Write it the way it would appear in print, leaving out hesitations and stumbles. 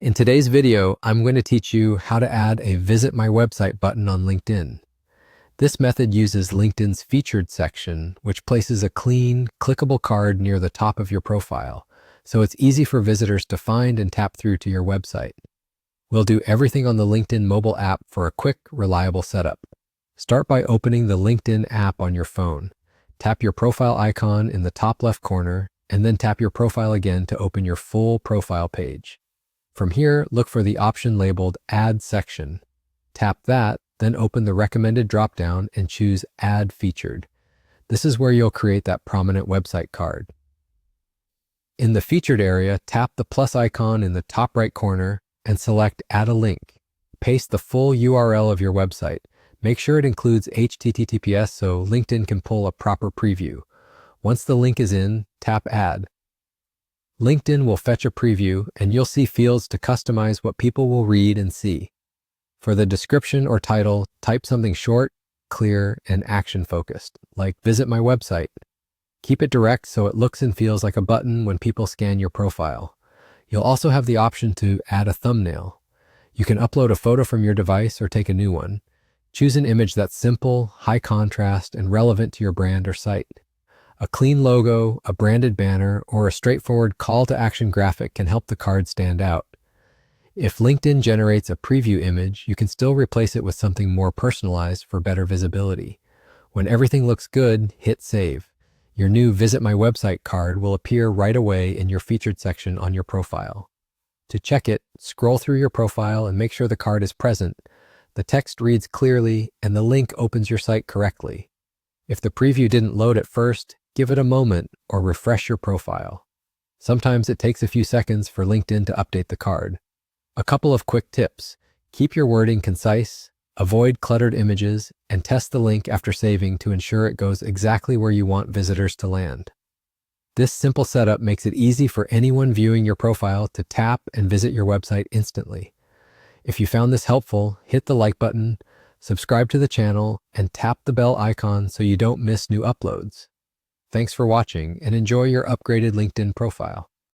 In today's video, I'm going to teach you how to add a Visit My Website button on LinkedIn. This method uses LinkedIn's featured section, which places a clean, clickable card near the top of your profile, so it's easy for visitors to find and tap through to your website. We'll do everything on the LinkedIn mobile app for a quick, reliable setup. Start by opening the LinkedIn app on your phone. Tap your profile icon in the top left corner, and then tap your profile again to open your full profile page. From here, look for the option labeled Add Section. Tap that, then open the recommended dropdown and choose Add Featured. This is where you'll create that prominent website card. In the featured area, tap the plus icon in the top right corner and select Add a Link. Paste the full URL of your website. Make sure it includes HTTPS so LinkedIn can pull a proper preview. Once the link is in, tap Add. LinkedIn will fetch a preview, and you'll see fields to customize what people will read and see. For the description or title, type something short, clear, and action-focused, like Visit My Website. Keep it direct so it looks and feels like a button when people scan your profile. You'll also have the option to add a thumbnail. You can upload a photo from your device or take a new one. Choose an image that's simple, high contrast, and relevant to your brand or site. A clean logo, a branded banner, or a straightforward call-to-action graphic can help the card stand out. If LinkedIn generates a preview image, you can still replace it with something more personalized for better visibility. When everything looks good, hit Save. Your new Visit My Website card will appear right away in your featured section on your profile. To check it, scroll through your profile and make sure the card is present. The text reads clearly and the link opens your site correctly. If the preview didn't load at first, give it a moment or refresh your profile. Sometimes it takes a few seconds for LinkedIn to update the card. A couple of quick tips. Keep your wording concise, avoid cluttered images, and test the link after saving to ensure it goes exactly where you want visitors to land. This simple setup makes it easy for anyone viewing your profile to tap and visit your website instantly. If you found this helpful, hit the like button, subscribe to the channel, and tap the bell icon so you don't miss new uploads. Thanks for watching and enjoy your upgraded LinkedIn profile.